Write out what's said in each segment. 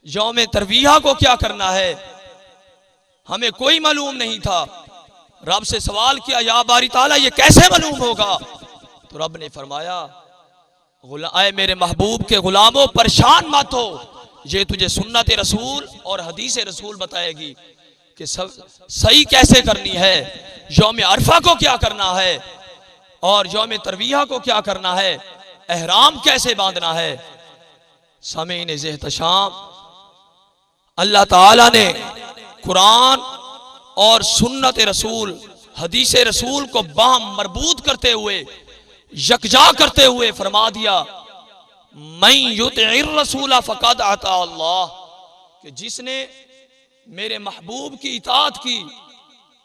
यौम तरविया को क्या करना है हमें कोई मालूम नहीं था। रब से सवाल किया, या बारी ताला ये कैसे मालूम होगा? तो रब ने फरमाया, आए मेरे महबूब के गुलामों परेशान मत हो, ये तुझे सुन्नत रसूल और हदीस रसूल बताएगी कि सब सही कैसे करनी है, यौम अरफा को क्या करना है और यौम तरविया को क्या करना है, एहराम कैसे बांधना है। सामीन ज़ेहतशाम, अल्लाह ताला ने कुरान और सुन्नत रसूल हदीस रसूल को बाम मरबूत करते हुए यकजा करते हुए फरमा दिया, मैं युतिर रसूला फक़द अता अल्लाह, कि जिसने मेरे महबूब की इताअत की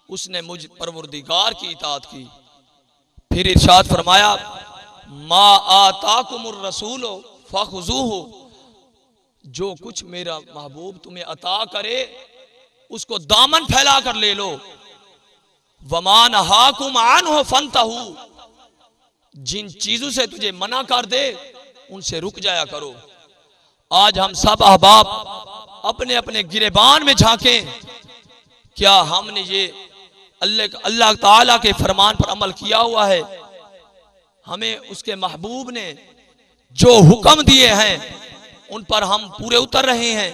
उसने मुझ परवरदिगार की इताअत की। फिर इरशाद फरमाया, मा आताकुमुर रसूल फखुज़ूहु, जो कुछ मेरा महबूब तुम्हें अता करे उसको दामन फैला कर ले लो। वमा नहाकुम अन्हु फंतहू, जिन चीजों से तुझे मना कर दे उनसे रुक जाया करो। आज हम सब अहबाब अपने अपने गिरेबान में झांकें, क्या हमने ये अल्लाह ताला के फरमान पर अमल किया हुआ है? हमें उसके महबूब ने जो हुक्म दिए हैं उन पर हम पूरे उतर रहे हैं?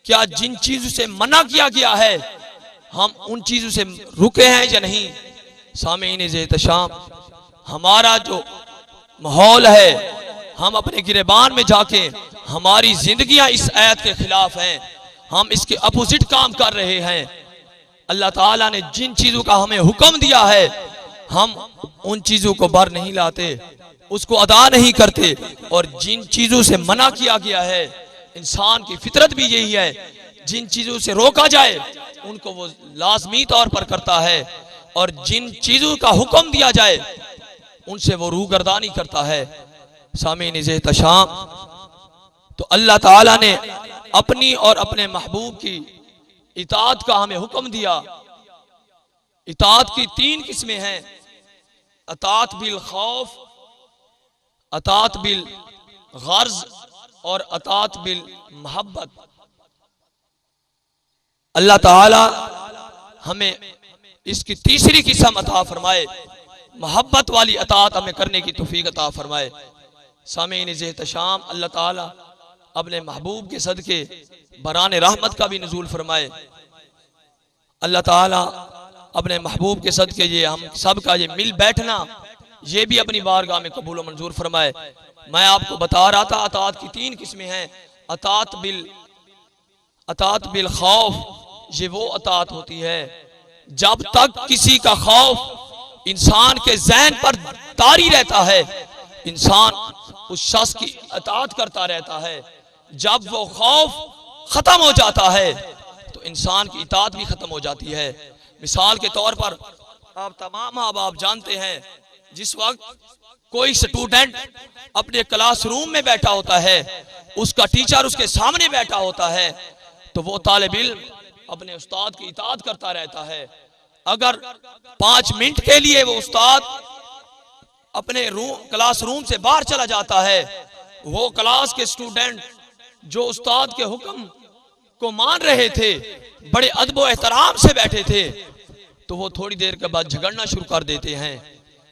क्या जिन चीजों से मना किया गया है हम उन चीजों से रुके हैं या नहीं? सामीन ज़ेहतशाम, हमारा जो माहौल है, हम अपने गिरेबान में जाके हमारी जिंदगियां इस आयत के खिलाफ हैं, हम इसके अपोजिट काम कर रहे हैं। अल्लाह ताला ने जिन चीजों का हमें हुक्म दिया है हम उन चीजों को बर नहीं लाते, उसको अदा नहीं करते, और जिन चीजों से मना किया गया है, इंसान की फितरत भी यही है, जिन चीजों से रोका जाए उनको वो लाजमी तौर पर करता है, और जिन चीजों का हुक्म दिया जाए उनसे वो रूगर्दानी करता है। सामीन ज़ेहतशाम, तो अल्लाह ताला ने अपनी और अपने महबूब की इताअत का हमें हुक्म दिया। इताअत की 3 किस्में हैं, अताअत बिल खौफ, अताअत बिल गर्ज और अताअत बिल मोहब्बत। अल्लाह ताला हमें इसकी तीसरी किस्म अता फरमाए, मोहब्बत वाली अताअत हमें करने की तौफीक अता फरमाए। सामीन ज़ेहतशाम, अल्लाह ताला अपने महबूब के सदके बराने रहमत का भी नुज़ूल फरमाए। अल्लाह ताला अपने महबूब के सदके ये हम सब का ये मिल बैठना ये भी अपनी बारगाह में कबूल और मंजूर फरमाए। मैं आपको बता रहा था अताअत की 3 किस्में हैं। अताअत बिल खौफ, ये वो अताअत होती है जब तक किसी का खौफ इंसान के ज़हन पर तारी रहता है, इंसान उस शख्स की अताअत करता रहता है। जब वो खौफ खत्म हो जाता है तो इंसान की इताअत भी खत्म हो जाती है। मिसाल के तौर पर आप तमाम आप जानते हैं, जिस वक्त कोई स्टूडेंट अपने क्लासरूम में बैठा होता है, उसका टीचर उसके सामने बैठा होता है, तो वो तालिब इल्म अपने उस्ताद की इताअत करता रहता है। अगर 5 मिनट के लिए वो उस्ताद अपने क्लासरूम से बाहर चला जाता है, वो क्लास के स्टूडेंट जो उस्ताद के हुक्म को मान रहे थे, बड़े अदब व एहतराम से बैठे थे, तो वो थोड़ी देर के बाद झगड़ना शुरू कर देते हैं,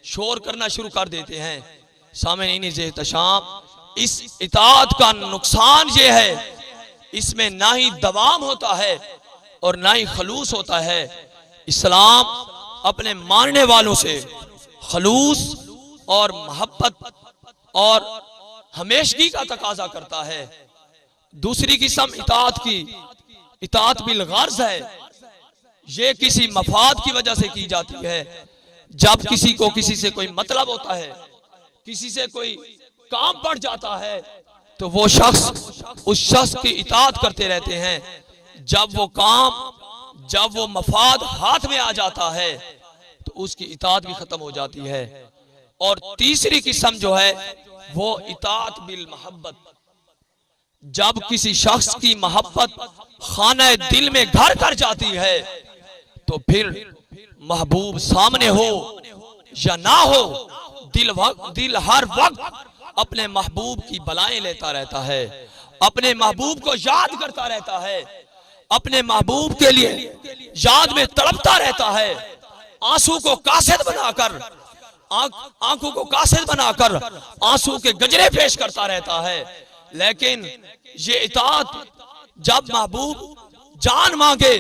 शोर करना शुरू कर देते हैं। सामीन ज़ेहतशाम, इस इताअत का नुकसान ये है, इसमें ना ही दवाम होता है और ना ही खलूस होता है। इस्लाम अपने मानने वालों से खलूस और मोहब्बत और हमेशगी का तकाजा करता है। दूसरी किस्म इताअत की इताअत बिल गर्ज है, ये किसी मफाद की वजह से की जाती है। जब किसी को किसी से कोई मतलब होता है, किसी से कोई काम पड़ जाता है, तो वो शख्स उस शख्स की इताअत करते रहते हैं। जब वो मफाद हाथ में आ जाता है तो उसकी इताअत भी खत्म हो जाती है। और तीसरी किस्म जो है वो इताअत बिल मोहब्बत, जब किसी शख्स की मोहब्बत खाना दिल में घर कर जाती है, तो फिर महबूब सामने हो या ना हो, दिल हर वक्त अपने महबूब की बलाएं लेता रहता है अपने महबूब को याद करता रहता है, अपने महबूब के लिए याद में तड़पता रहता है, आंसू को कासिद बनाकर, आंखों को कासिद बनाकर आंसू के गजरे पेश करता रहता है। लेकिन ये इताअत जब महबूब जान मांगे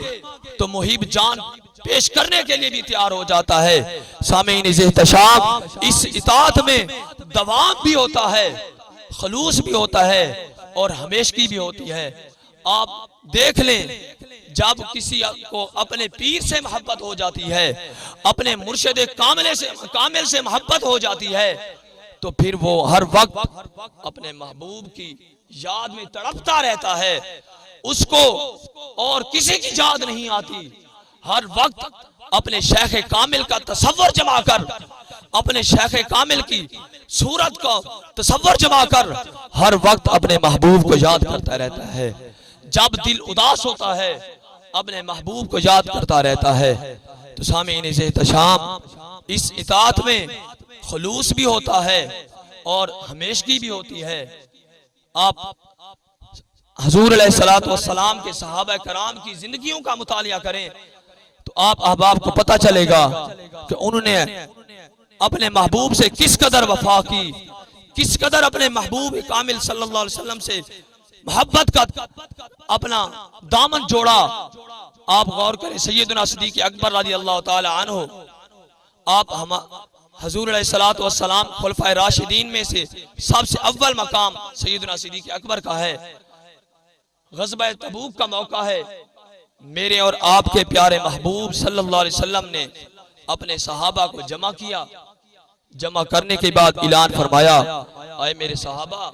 तो मुहिब जान पेश करने के लिए भी तैयार हो जाता है। सामीन इज़्तिशाम, इस इताअत में दवाम भी होता है, खलूस भी होता है और हमेशगी भी होती है। आप देख लें, जब किसी को अपने पीर से मोहब्बत हो जाती है, अपने मुर्शिद कामिल से मोहब्बत हो जाती है, तो फिर वो हर वक्त अपने महबूब की याद में तड़पता रहता है। उसको और किसी की याद नहीं आती। हर वक्त अपने शेख कामिल का तसव्वुर जमा कर, अपने शेख कामिल की सूरत का तसव्वुर जमा कर हर वक्त अपने महबूब को याद करता रहता है। जब दिल उदास होता है, अपने महबूब को याद करता रहता है। तो सामीन इज़्तिशाम, इस इताअत में खुलूस भी होता है और हमेशगी भी होती है। आप हुजूर अलैहिस्सलातु वस्सलाम के सहाबा कराम की जिंदगियों का मुतालिया करें तो आप अहबाब को पता चलेगा कि उन्होंने अपने महबूब से किस कदर वफा की, किस कदर अपने महबूब कामिल सल्लल्लाहु अलैहि वसल्लम से मोहब्बत का अपना दामन जोड़ा। आप गौर करें, सैयदना सिद्दीक़ अकबर रज़ियल्लाहु ताला अन्हु, आप हम हुजूर अलैहिस्सलातु वस्सलाम खुलफाए राशिदीन में से सबसे अव्वल मकाम सैयदना सिद्दीक़ अकबर का है। ग़ज़वा तबूक का मौका है, मेरे और आपके प्यारे महबूब सल्लल्लाहु अलैहि वसल्लम ने अपने सहाबा को जमा किया। जमा करने के बाद ऐलान फरमाया, आए मेरे सहाबा,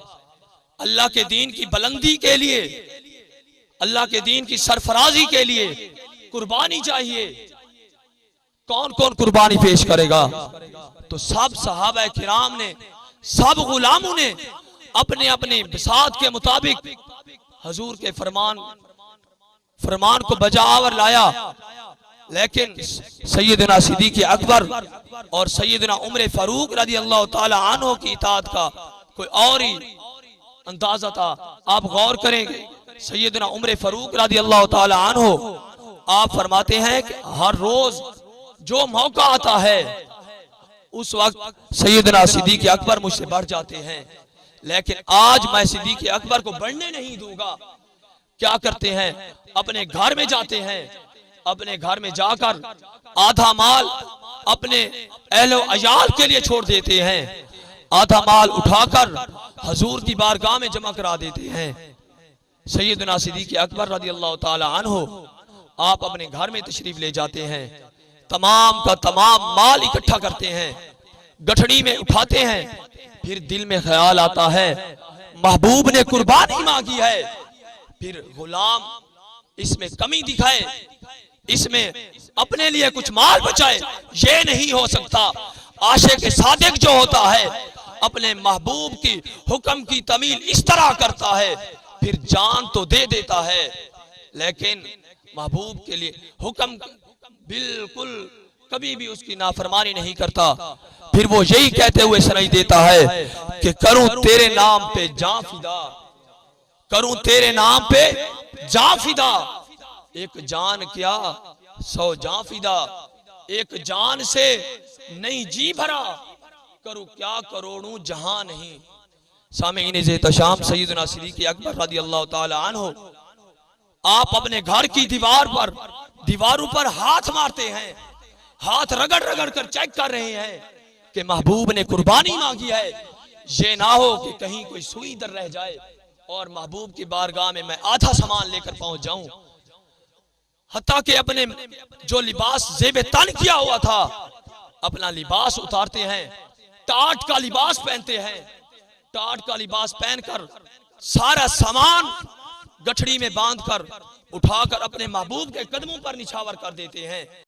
अल्लाह के दीन की बुलंदी के लिए, अल्लाह के दीन की सरफराजी के लिए कुर्बानी चाहिए। कौन कौन कुर्बानी पेश करेगा? तो सब सहाबा किराम ने, सब गुलामों ने अपने अपने बिसात के मुताबिक हुजूर के फरमान को बजावर लाया। लेकिन सैयदना सिद्दीक़ अकबर और सैयदना उमर फारूक रज़ियल्लाहु ताला अन्हु की इताअत का कोई और ही अंदाजा था। आप गौर करेंगे, सैयदना उमर फारूक रज़ियल्लाहु ताला अन्हु, आप फरमाते हैं कि हर रोज जो मौका आता है उस वक्त सैयदना सिद्दीक़ अकबर मुझसे बढ़ जाते हैं, लेकिन आज मैं सिद्दीक़ अकबर को बढ़ने नहीं दूंगा। क्या करते हैं? अपने घर में जाते हैं, अपने घर में जाकर आधा माल अपने अहलो अयाल के लिए छोड़ देते हैं, आधा माल उठाकर हुजूर की बारगाह में जमा करा देते हैं। सैयदना सिद्दीक़ अकबर रज़ियल्लाहु ताला अन्हु, आप अपने घर में तशरीफ ले जाते हैं, तमाम का तमाम माल इकट्ठा करते हैं, गठड़ी में उठाते हैं। फिर दिल में ख्याल आता है महबूब ने कुर्बानी मांगी है, फिर गुलाम इसमें कमी दिखाए, इसमें अपने लिए कुछ माल बचाए, ये नहीं हो सकता। आशिक सादिक जो होता है अपने महबूब की हुक्म की तमील इस तरह करता है, फिर जान तो दे देता है, लेकिन महबूब के लिए हुक्म बिल्कुल कभी भी उसकी नाफरमानी नहीं करता। फिर वो यही कहते हुए सुनाई देता है कि करूं तेरे नाम पे जान फिदा, करूं तेरे नाम पे जान फिदा। एक जान क्या 100 जान फिदा, एक जान से नहीं जी भरा, करूं क्या करोड़ों जहां नहीं। सामीन इज़्तिशाम, सैयदना सिद्दीक़ अकबर रज़ियल्लाहु ताला अन्हु, आप अपने घर की दीवारों पर हाथ मारते हैं, हाथ रगड़ रगड़ कर चेक कर रहे हैं कि महबूब ने कुर्बानी मांगी है। ये ना हो कि कहीं कोई सुई दर रह जाए और महबूब की बारगाह में मैं आधा सामान लेकर पहुंच जाऊं। हत्ता कि अपने जो लिबास जेबे तन किया हुआ था, अपना लिबास उतारते हैं, टाट का लिबास पहनते हैं, टाट का लिबास पहनकर सारा सामान गठड़ी में बांधकर उठाकर अपने महबूब के कदमों पर निछावर कर देते हैं।